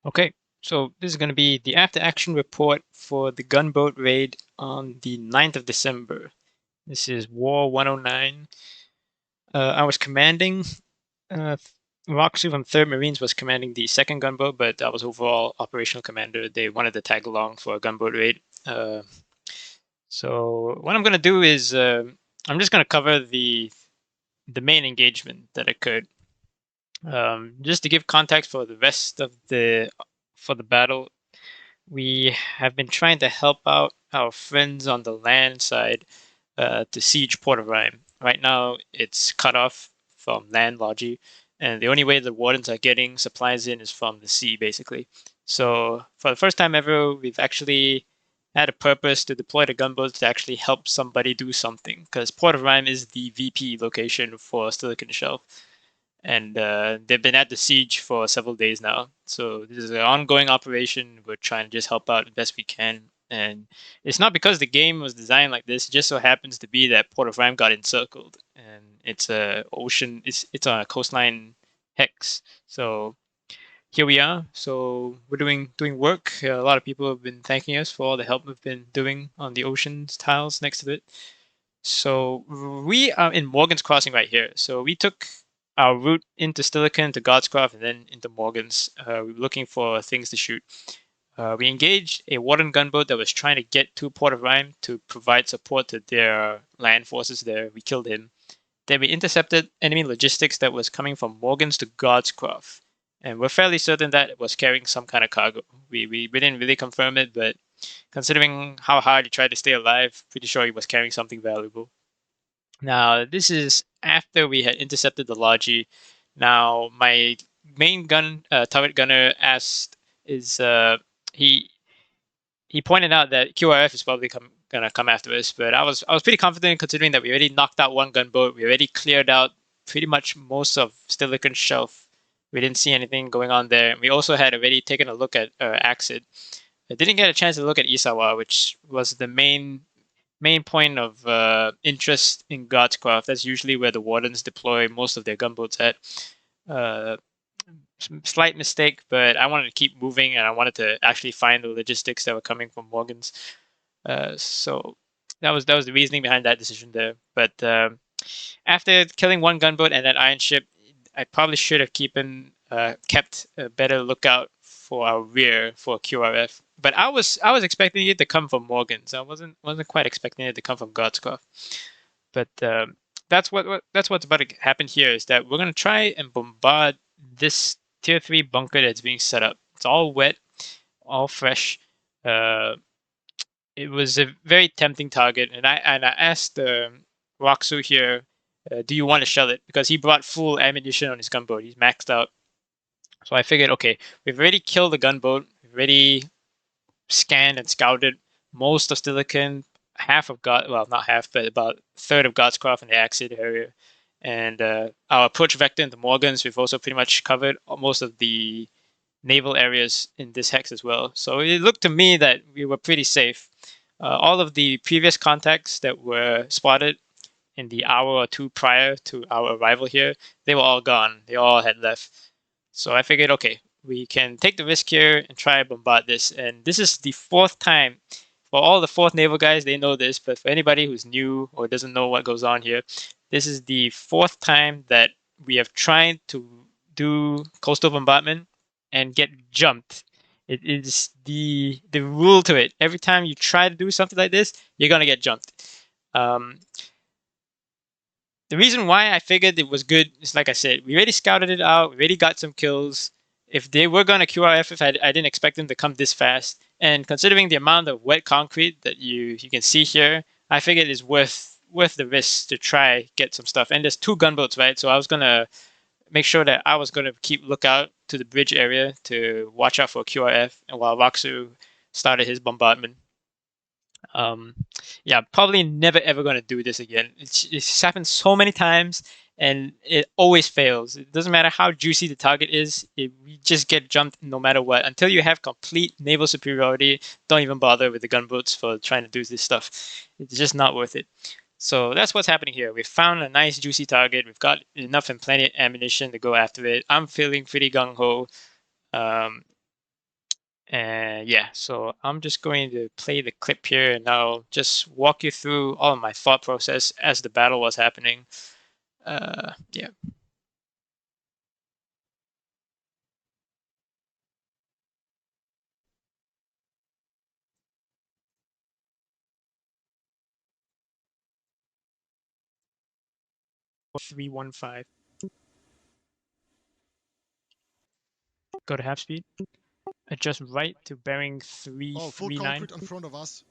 Okay, so this is going to be the after-action report for the gunboat raid on the 9th of December. This is War 109. I was commanding, uh, Roxu from 3rd Marines was commanding the 2nd gunboat, but I was overall operational commander. They wanted to tag along for a gunboat raid. So what I'm going to do is I'm just going to cover the main engagement that occurred. Just to give context for the rest of the battle, we have been trying to help out our friends on the land side to siege Port of Rhyme. Right now, it's cut off from land logi, and the only way the wardens are getting supplies in is from the sea, basically. So, for the first time ever, we've actually had a purpose to deploy the gunboats to actually help somebody do something, because Port of Rhyme is the VP location for Silicon Shelf, and they've been at the siege for several days now. So this is an ongoing operation. We're trying to just help out the best we can, and it's not because the game was designed like this. It just so happens to be that Port of Rhyme got encircled, and it's a ocean. It's on a coastline hex. So here we are. So we're doing work. A lot of people have been thanking us for all the help we've been doing on the oceans tiles next to it. So we are in Morgan's Crossing right here. So we took our route into Stilican, to Godscroft, and then into Morgan's. We were looking for things to shoot. We engaged a Warden gunboat that was trying to get to Port of Rhyme to provide support to their land forces there. We killed him. Then we intercepted enemy logistics that was coming from Morgan's to Godscroft. And we're fairly certain that it was carrying some kind of cargo. We didn't really confirm it, but considering how hard he tried to stay alive, pretty sure he was carrying something valuable. Now, this is after we had intercepted the Logi. Now, my main turret gunner asked, is he he pointed out that QRF is probably gonna come after us, but I was pretty confident considering that we already knocked out one gunboat, we already cleared out pretty much most of Stilican Shelf. We didn't see anything going on there. We also had already taken a look at Axid. I didn't get a chance to look at Isawa, which was the main point of interest in Godscroft. That's usually where the Wardens deploy most of their gunboats at. Uh, Slight mistake, but I wanted to keep moving and I wanted to actually find the logistics that were coming from Morgan's. So that was the reasoning behind that decision there. But after killing one gunboat and that iron ship, I probably should have kept a better lookout for our rear for QRF. But I was expecting it to come from Morgan's. I wasn't quite expecting it to come from Godscroft. But that's what's about to happen here is that we're gonna try and bombard this tier 3 bunker that's being set up. It's all wet, all fresh. Uh, it was a very tempting target, and I asked Roxu here, do you want to shell it? Because he brought full ammunition on his gunboat. He's maxed out. So I figured, okay, we've already killed the gunboat. We've already scanned and scouted most of Stilican, half of not half, but about a third of Godscroft and the Axid area. And our approach vector into Morgan's, we've also pretty much covered most of the naval areas in this hex as well. So it looked to me that we were pretty safe. All of the previous contacts that were spotted in the hour or two prior to our arrival here, they were all gone. They all had left. So I figured, okay, we can take the risk here and try and bombard this. And this is the 4th time. For all the 4th Naval guys, they know this, but for anybody who's new or doesn't know what goes on here, this is the 4th time that we have tried to do coastal bombardment and get jumped. It is the rule to it. Every time you try to do something like this, you're gonna get jumped. The reason why I figured it was good is, like I said, we already scouted it out. We already got some kills. If they were going to QRF, I didn't expect them to come this fast. And considering the amount of wet concrete that you can see here, I figured it's worth the risk to try get some stuff. And there's 2 gunboats, right? So I was gonna make sure that I was gonna keep lookout to the bridge area to watch out for QRF, and while Raksu started his bombardment. Um, yeah, probably never ever gonna do this again. It's happened so many times, and it always fails. It doesn't matter how juicy the target is. We just get jumped no matter what. Until you have complete naval superiority, don't even bother with the gunboats for trying to do this stuff. It's just not worth it. So that's what's happening here. We've found a nice juicy target. We've got enough and plenty of ammunition to go after it. I'm feeling pretty gung ho. Um, And yeah, so I'm just going to play the clip here, and I'll just walk you through all of my thought process as the battle was happening. Yeah. 315. Go to half speed. Adjust right to bearing Oh, full 339. concrete in front of us.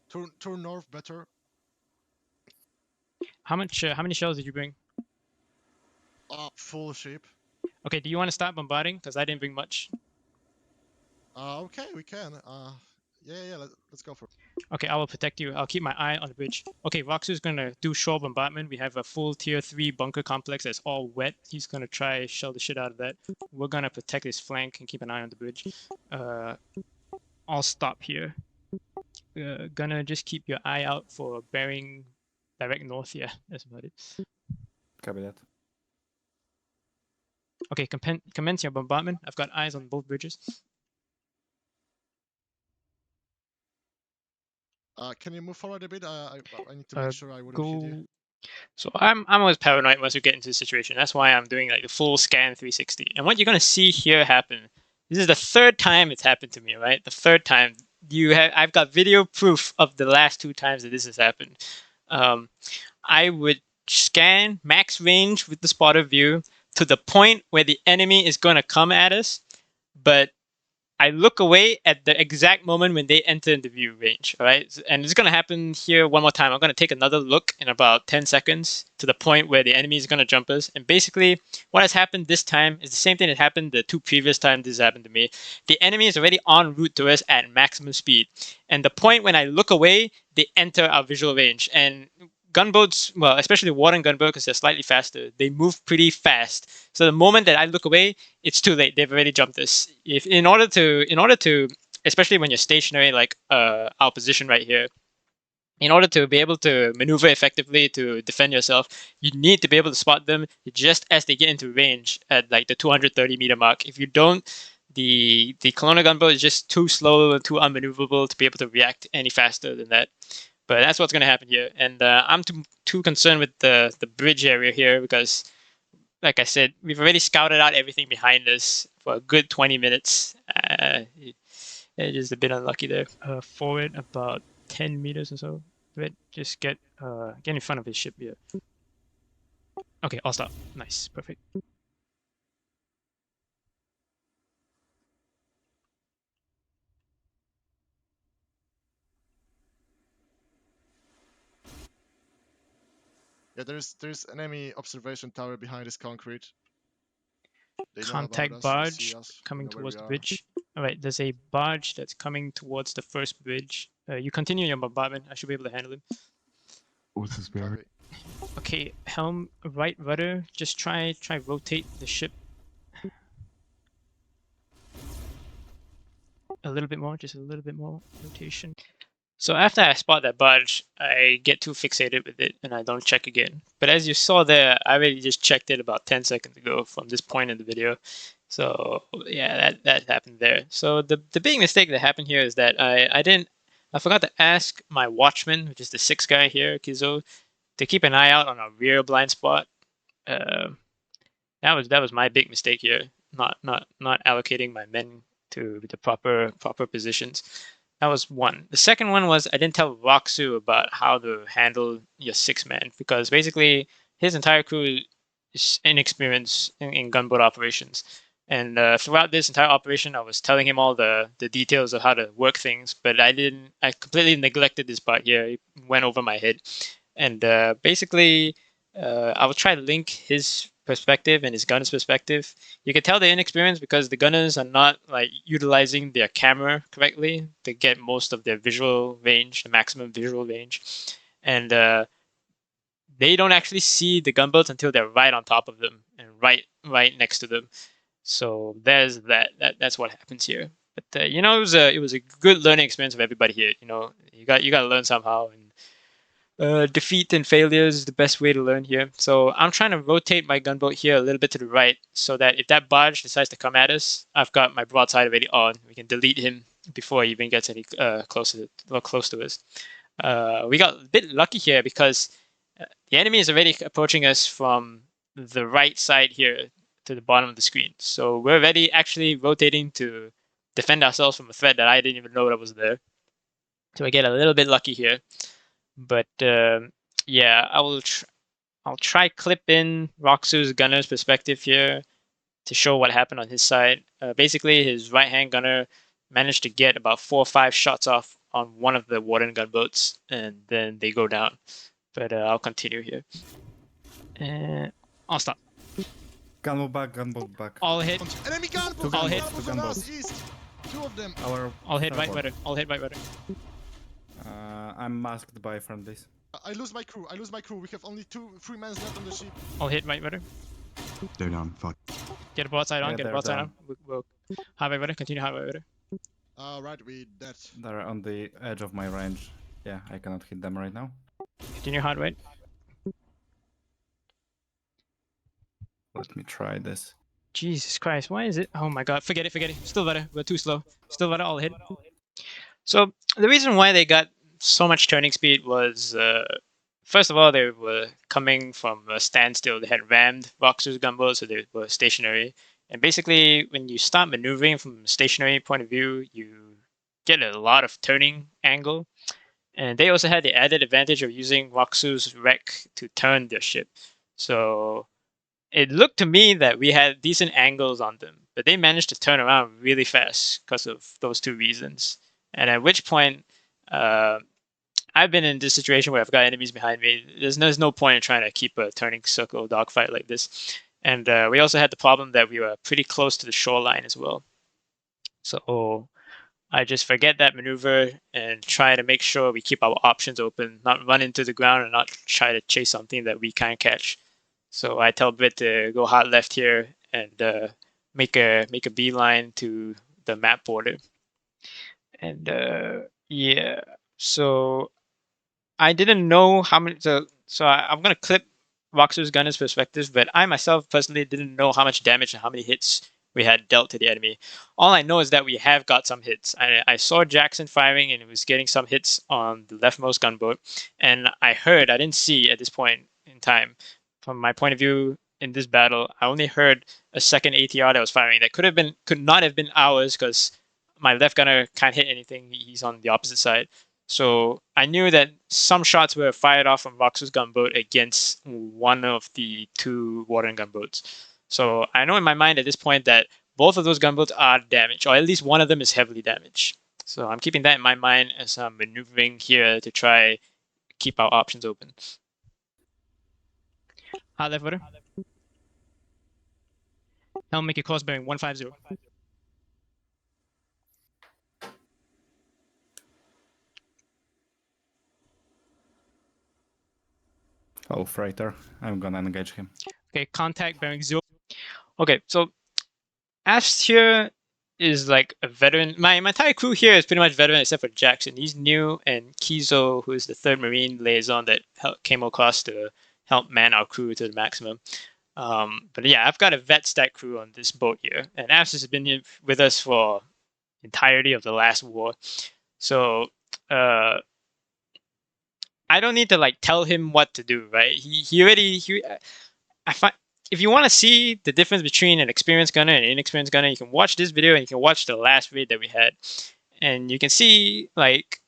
Turn north better. How many shells did you bring? Full shape. Okay, do you want to start bombarding? Because I didn't bring much. Okay, we can. Yeah. Let's go for it. Okay, I will protect you. I'll keep my eye on the bridge. Okay, Roxu's gonna do shore bombardment. We have a full tier 3 bunker complex that's all wet. He's gonna try shell the shit out of that. We're gonna protect his flank and keep an eye on the bridge. I'll stop here. Gonna just keep your eye out for bearing direct north. Yeah, that's about it. Copy that. Okay, commence your bombardment. I've got eyes on both bridges. Can you move forward a bit? I need to make sure I wouldn't hit you. So I'm always paranoid once we get into the situation. That's why I'm doing like the full scan 360. And what you're gonna see here happen. This is the third time it's happened to me, right? The third time. I've got video proof of the last 2 times that this has happened. I would scan max range with the spotter view to the point where the enemy is gonna come at us, but I look away at the exact moment when they enter into view range, all right? And it's going to happen here one more time. I'm going to take another look in about 10 seconds to the point where the enemy is going to jump us. And basically, what has happened this time is the same thing that happened the 2 previous times this happened to me. The enemy is already en route to us at maximum speed. And the point when I look away, they enter our visual range. And gunboats, well, especially water gunboat, because they're slightly faster, they move pretty fast. So the moment that I look away, it's too late. They've already jumped us. If in order to, especially when you're stationary, like our position right here, in order to be able to maneuver effectively to defend yourself, you need to be able to spot them just as they get into range at like the 230-meter mark. If you don't, the colonial gunboat is just too slow and too unmaneuverable to be able to react any faster than that. But that's what's going to happen here. And I'm too concerned with the bridge area here because, like I said, we've already scouted out everything behind us for a good 20 minutes. It's just a bit unlucky there. Forward about 10 meters or so. But just get in front of his ship here. Okay, I'll stop. Nice, perfect. Yeah, there's an enemy observation tower behind this concrete. They know Contact about us. barge They see us. coming They know towards the where we are. bridge. All right, there's a barge that's coming towards the first bridge. You continue your bombardment. I should be able to handle him. What's this bearing? Copy. Okay, helm right rudder. Just try rotate the ship a little bit more, just a little bit more rotation. So after I spot that barge, I get too fixated with it and I don't check again. But as you saw there, I already just checked it about 10 seconds ago from this point in the video. So yeah, that happened there. So the big mistake that happened here is that I forgot to ask my watchman, which is the 6th guy here, Kizo, to keep an eye out on our rear blind spot. Uh, that was my big mistake here. Not allocating my men to the proper positions. That was one. The second one was I didn't tell Roxu about how to handle your 6 man because basically his entire crew is inexperienced in gunboat operations. And throughout this entire operation, I was telling him all the details of how to work things, but I completely neglected this part here. It went over my head. And basically, I will try to link his perspective and his gunner's perspective. You can tell they're inexperienced because the gunners are not like utilizing their camera correctly to get most of their visual range, the maximum visual range, and they don't actually see the gunboats until they're right on top of them and right next to them. So there's that's what happens here. But it was a good learning experience for everybody here. You got to learn somehow, and defeat and failure is the best way to learn here. So I'm trying to rotate my gunboat here a little bit to the right so that if that barge decides to come at us, I've got my broadside already on. We can delete him before he even gets any close to us. We got a bit lucky here because the enemy is already approaching us from the right side here to the bottom of the screen. So we're already actually rotating to defend ourselves from a threat that I didn't even know that was there. So I get a little bit lucky here. But yeah, I'll try clip in Roxu's gunner's perspective here to show what happened on his side. Basically, his right-hand gunner managed to get about 4 or 5 shots off on one of the Warden gunboats, and then they go down. But I'll continue here. And I'll stop. Gunboat back. All hit. Enemy gunboat! All hit. Gunboat on us, east! 2 of them! All hit right starboard. rudder. All hit right rudder. I'm masked by friendlies. I lose my crew, we have only 3 men left on the ship. All hit right rudder. They're down. Fuck. Get a broadside on. Yeah, Get a they're broadside down. on. We'll high right rudder. Continue high right rudder. Right, we dead. They're on the edge of my range. Yeah, I cannot hit them right now. Continue hard right. Let me try this. Jesus Christ, why is it? Oh my god, forget it. Still better. We're too slow. Still better, all hit. So, the reason why they got so much turning speed was, first of all, they were coming from a standstill. They had rammed Voxer's gunboat, so they were stationary. And basically, when you start maneuvering from a stationary point of view, you get a lot of turning angle. And they also had the added advantage of using Roxu's wreck to turn their ship. So it looked to me that we had decent angles on them, but they managed to turn around really fast because of those 2 reasons. And at which point, I've been in this situation where I've got enemies behind me. There's no point in trying to keep a turning circle dogfight like this. And we also had the problem that we were pretty close to the shoreline as well. So I just forget that maneuver and try to make sure we keep our options open, not run into the ground and not try to chase something that we can't catch. So I tell Brit to go hard left here and make a beeline to the map border. And yeah, so I didn't know how many. So I'm gonna clip Roxu's gunner's perspective, but I myself personally didn't know how much damage and how many hits we had dealt to the enemy. All I know is that we have got some hits. I saw Jackson firing and it was getting some hits on the leftmost gunboat, and I didn't see at this point in time. From my point of view in this battle, I only heard a second ATR that was firing. That could not have been ours because my left gunner can't hit anything. He's on the opposite side. So I knew that some shots were fired off from Roxu's gunboat against one of the 2 Warden gunboats. So I know in my mind at this point that both of those gunboats are damaged, or at least one of them is heavily damaged. So I'm keeping that in my mind as I'm maneuvering here to try keep our options open. Hard left rudder. Helm, make your course bearing 150. Oh, freighter. I'm gonna engage him. Okay, contact bearing 0. Okay, so Ash here is like a veteran. My entire crew here is pretty much veteran except for Jackson. He's new, and Kizo, who is the 3rd Marine liaison that came across to help man our crew to the maximum. But yeah, I've got a vet stack crew on this boat here, and Ash has been here with us for the entirety of the last war. So I don't need to like tell him what to do, right? I find if you want to see the difference between an experienced gunner and an inexperienced gunner, you can watch this video and you can watch the last raid that we had, and you can see like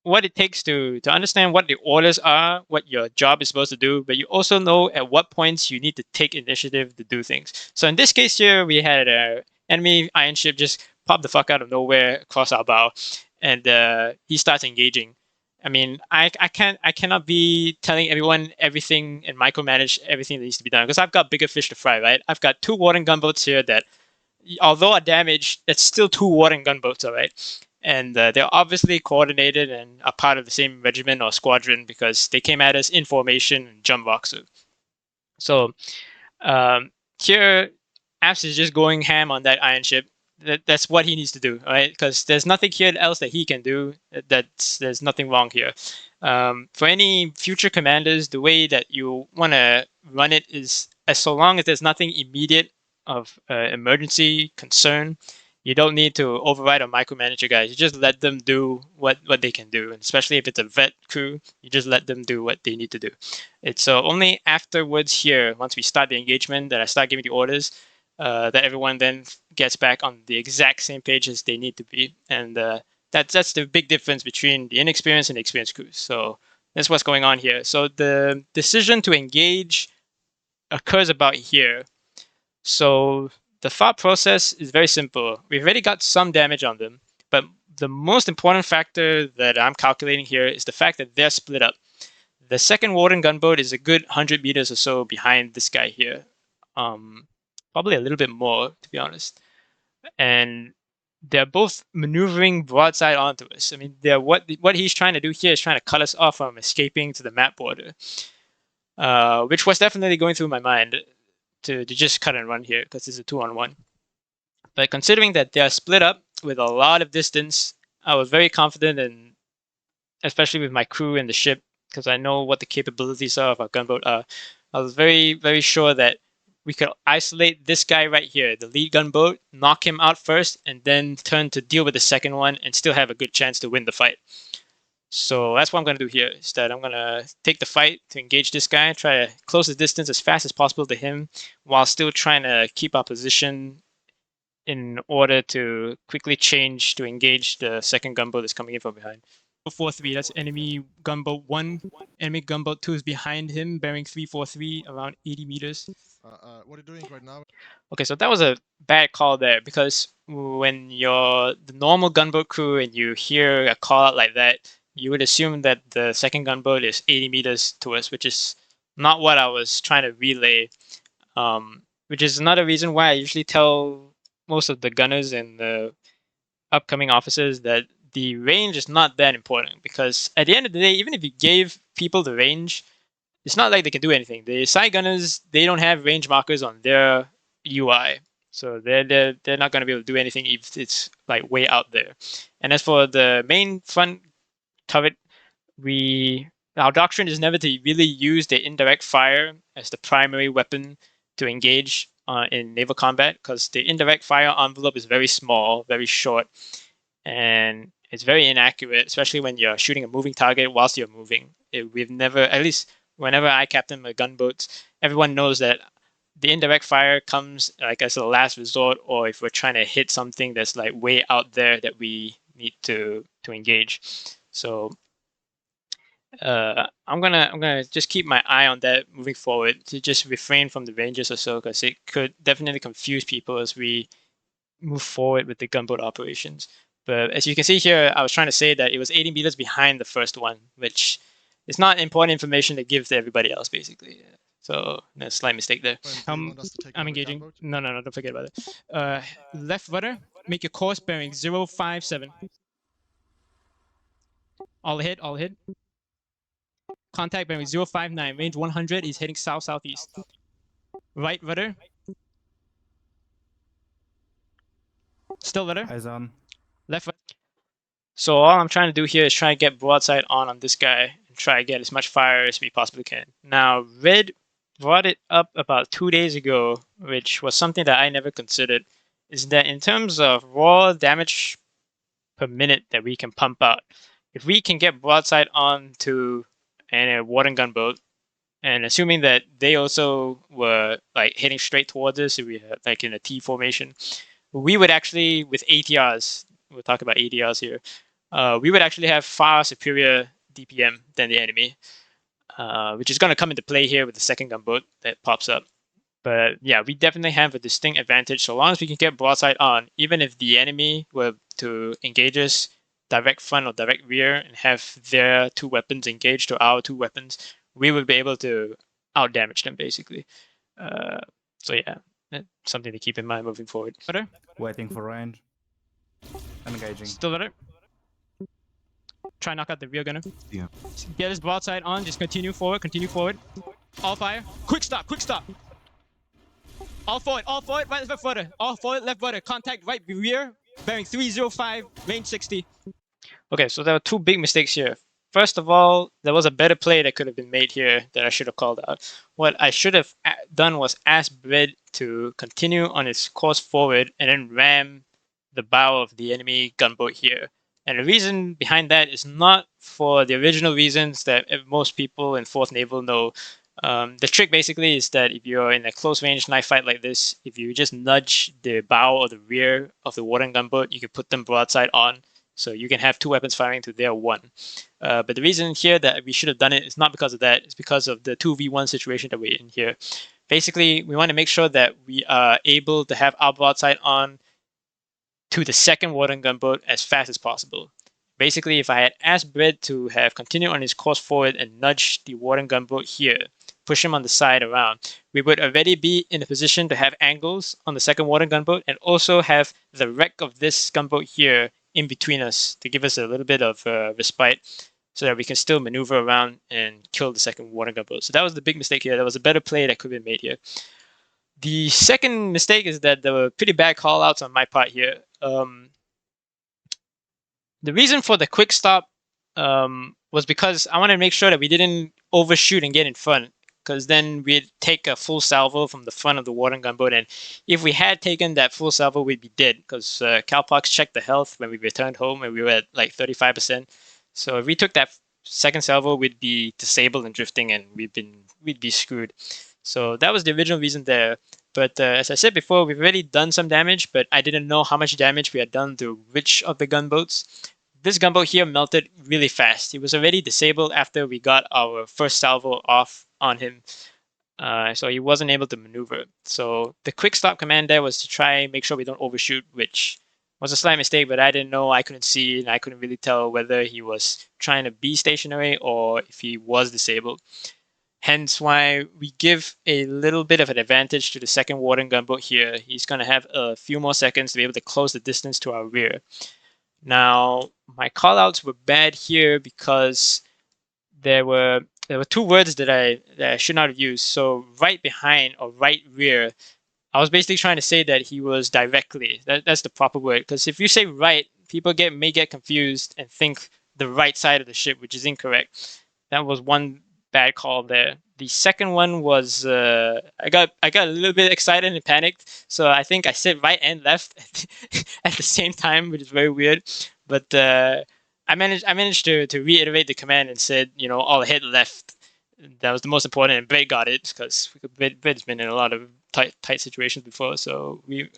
what it takes to understand what the orders are, what your job is supposed to do, but you also know at what points you need to take initiative to do things. So in this case here, we had an enemy iron ship just pop the fuck out of nowhere across our bow, and he starts engaging. I mean, I cannot be telling everyone everything and micromanage everything that needs to be done because I've got bigger fish to fry, right? I've got 2 Warden gunboats here that, although are damaged, that's still 2 Warden gunboats, all right? And they're obviously coordinated and are part of the same regiment or squadron because they came at us in formation and jump Voxer. So here, Apps is just going ham on that iron ship. that's what he needs to do, right? Because there's nothing here else that he can do. There's nothing wrong here. For any future commanders, the way that you want to run it is as so long as there's nothing immediate of emergency concern, you don't need to override or micromanage your guys. You just let them do what they can do, and especially if it's a vet crew, you just let them do what they need to do. It's only afterwards here, once we start the engagement, that I start giving the orders. That everyone then gets back on the exact same page as they need to be, and that's the big difference between the inexperienced and the experienced crews. So that's what's going on here. So the decision to engage occurs about here. So the thought process is very simple. We've already got some damage on them, but the most important factor that I'm calculating here is the fact that they're split up. The second Warden gunboat is a good 100 meters or so behind this guy here. Probably a little bit more, to be honest. And they're both maneuvering broadside onto us. I mean, what he's trying to do here is trying to cut us off from escaping to the map border, which was definitely going through my mind to just cut and run here because it's a 2-on-1. But considering that they're split up with a lot of distance, I was very confident, and especially with my crew and the ship, because I know what the capabilities of our gunboat are. I was very, very sure that we could isolate this guy right here, the lead gunboat, knock him out first, and then turn to deal with the second one and still have a good chance to win the fight. So that's what I'm going to do here, is that I'm going to take the fight to engage this guy, try to close the distance as fast as possible to him, while still trying to keep our position in order to quickly change to engage the second gunboat that's coming in from behind. 4-3, that's enemy gunboat 1. Enemy gunboat 2 is behind him, bearing 343, around 80 meters. What are you doing right now? Okay, so that was a bad call there, because when you're the normal gunboat crew and you hear a call out like that, you would assume that the second gunboat is 80 meters to us, which is not what I was trying to relay. Which is another reason why I usually tell most of the gunners and the upcoming officers that the range is not that important, because at the end of the day, even if you gave people the range, it's not like they can do anything. The side gunners, they don't have range markers on their UI, so they're not going to be able to do anything if it's like way out there. And as for the main front turret, our doctrine is never to really use the indirect fire as the primary weapon to engage in naval combat, because the indirect fire envelope is very small, very short, and it's very inaccurate, especially when you're shooting a moving target whilst you're moving. We've never, at least whenever I captain my gunboats, everyone knows that the indirect fire comes like as a last resort, or if we're trying to hit something that's like way out there that we need to engage. So I'm gonna just keep my eye on that moving forward, to just refrain from the ranges or so, because it could definitely confuse people as we move forward with the gunboat operations. But as you can see here, I was trying to say that it was 80 meters behind the first one, which is not important information to give to everybody else, basically. So a slight mistake there. I'm engaging. No, don't forget about it. Left rudder, make your course bearing 057. All ahead, all ahead. Contact bearing 059, range 100, he's heading south-southeast. Right rudder. Still rudder. Eyes on. Left rudder. So all I'm trying to do here is try to get broadside on this guy and try to get as much fire as we possibly can. Now, red brought it up about 2 days ago, which was something that I never considered, is that in terms of raw damage per minute that we can pump out, if we can get broadside on to a Warden gunboat, and assuming that they also were like heading straight towards us, if we had like in a T formation, we would actually, with ATRs, we'll talk about ATRs here, we would actually have far superior DPM than the enemy, which is going to come into play here with the second gunboat that pops up. But yeah, we definitely have a distinct advantage so long as we can get broadside on, even if the enemy were to engage us direct front or direct rear and have their 2 weapons engaged to our 2 weapons, we would be able to out-damage them, basically. So yeah, that's something to keep in mind moving forward. Rudder. Waiting for range. Engaging. Still rudder. Try knock out the rear gunner. Yeah. Get his broadside on, just continue forward, continue forward. All fire. Quick stop, quick stop. All forward, right left rudder. All forward, left rudder. Contact right rear, bearing 305, range 60. Okay, so there were two big mistakes here. First of all, there was a better play that could have been made here that I should have called out. What I should have done was ask Bread to continue on its course forward and then ram the bow of the enemy gunboat here. And the reason behind that is not for the original reasons that most people in 4th Naval know. The trick basically is that if you're in a close range knife fight like this, if you just nudge the bow or the rear of the warden gunboat, you can put them broadside on. So you can have 2 weapons firing to their 1. But the reason here that we should have done it is not because of that. It's because of the 2v1 situation that we're in here. Basically, we want to make sure that we are able to have our broadside on to the second warden gunboat as fast as possible. Basically, if I had asked Bread to have continued on his course forward and nudged the warden gunboat here, push him on the side around, we would already be in a position to have angles on the second warden gunboat and also have the wreck of this gunboat here in between us to give us a little bit of respite so that we can still maneuver around and kill the second warden gunboat. So that was the big mistake here. That was a better play that could have been made here. The second mistake is that there were pretty bad call-outs on my part here. The reason for the quick stop was because I wanted to make sure that we didn't overshoot and get in front, because then we'd take a full salvo from the front of the warden gunboat, and if we had taken that full salvo, we'd be dead, because Cowpox checked the health when we returned home, and we were at like 35%. So if we took that second salvo, we'd be disabled and drifting, and we'd be screwed. So that was the original reason there. But as I said before, we've already done some damage, but I didn't know how much damage we had done to which of the gunboats. This gunboat here melted really fast. He was already disabled after we got our first salvo off on him. So he wasn't able to maneuver. So the quick stop command there was to try and make sure we don't overshoot, which was a slight mistake, but I didn't know, I couldn't see, and I couldn't really tell whether he was trying to be stationary or if he was disabled. Hence why we give a little bit of an advantage to the second warden gunboat here. He's going to have a few more seconds to be able to close the distance to our rear. Now, my callouts were bad here because there were 2 words that I should not have used. So right behind or right rear, I was basically trying to say that he was directly. That's the proper word, because if you say right, people may get confused and think the right side of the ship, which is incorrect. That was one bad call there. The second one was I got a little bit excited and panicked, so I think I said right and left at the same time, which is very weird. But I managed to reiterate the command and said, you know, all hit left. That was the most important, and Bray got it because Bray's been in a lot of tight situations before, so we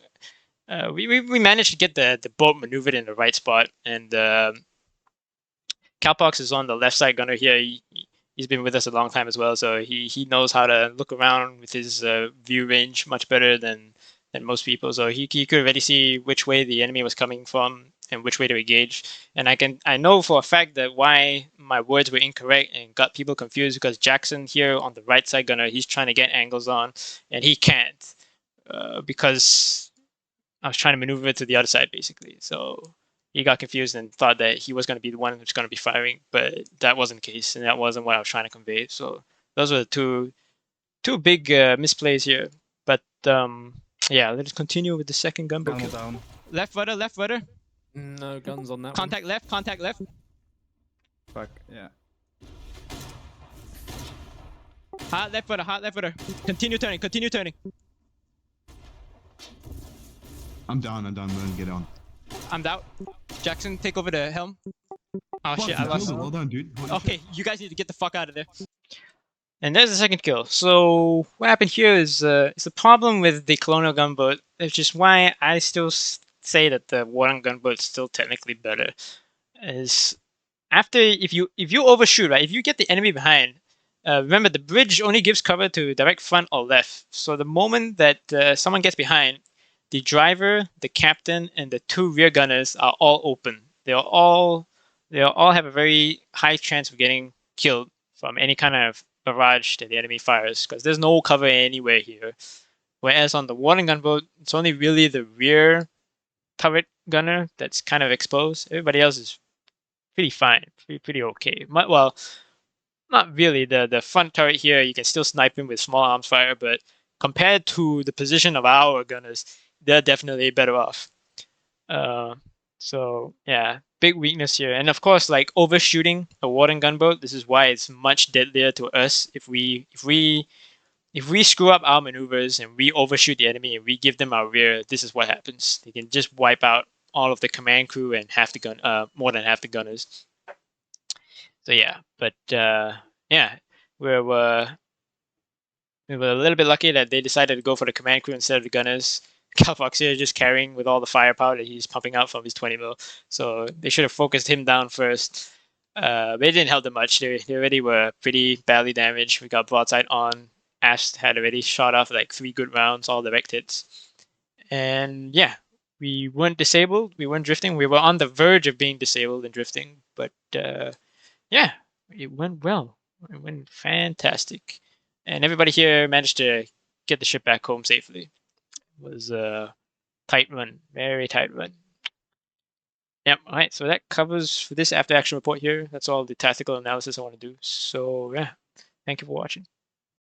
managed to get the boat maneuvered in the right spot. And Cowpox is on the left side gunner here. He's been with us a long time as well, so he knows how to look around with his view range much better than most people. So he could already see which way the enemy was coming from and which way to engage. And I know for a fact that why my words were incorrect and got people confused, because Jackson here on the right side gunner, he's trying to get angles on, and he can't because I was trying to maneuver it to the other side basically. So he got confused and thought that he was going to be the one who's going to be firing, but that wasn't the case, and that wasn't what I was trying to convey. So those were the two big misplays here. But yeah, let's continue with the second gunboat. Gun down. Left rudder. No guns on that Contact left. Fuck, yeah. Hard left rudder. Continue turning. I'm down, man. Get on. I'm out. Jackson, take over the helm. Oh shit, I lost. Well done, dude. Holy Okay, shit. you guys need to get the fuck out of there. And there's the second kill. So what happened here is it's a problem with the colonial gunboat, which is why I still say that the warden gunboat is still technically better. Is after if you overshoot, right? If you get the enemy behind, remember the bridge only gives cover to direct front or left. So the moment that someone gets behind, the driver, the captain, and the 2 rear gunners are all open. They'll all have a very high chance of getting killed from any kind of barrage that the enemy fires, because there's no cover anywhere here. Whereas on the warden gunboat, it's only really the rear turret gunner that's kind of exposed. Everybody else is pretty fine, pretty okay. Well, not really. The front turret here, you can still snipe him with small arms fire, but compared to the position of our gunners, they're definitely better off. So yeah, big weakness here. And of course, like overshooting a warden gunboat, this is why it's much deadlier to us if we screw up our maneuvers and we overshoot the enemy and we give them our rear. This is what happens. They can just wipe out all of the command crew and half the more than half the gunners. So yeah, but yeah, we were a little bit lucky that they decided to go for the command crew instead of the gunners. Calfox here just carrying with all the firepower that he's pumping out from his 20 mil. So they should have focused him down first. But it didn't help them much. They already were pretty badly damaged. We got broadside on. Ash had already shot off like 3 good rounds, all direct hits. And yeah, we weren't disabled. We weren't drifting. We were on the verge of being disabled and drifting. But yeah, it went well. It went fantastic. And everybody here managed to get the ship back home safely. It was a tight run, very tight run. Yep, all right, so that covers for this after action report here. That's all the tactical analysis I want to do. So yeah, thank you for watching.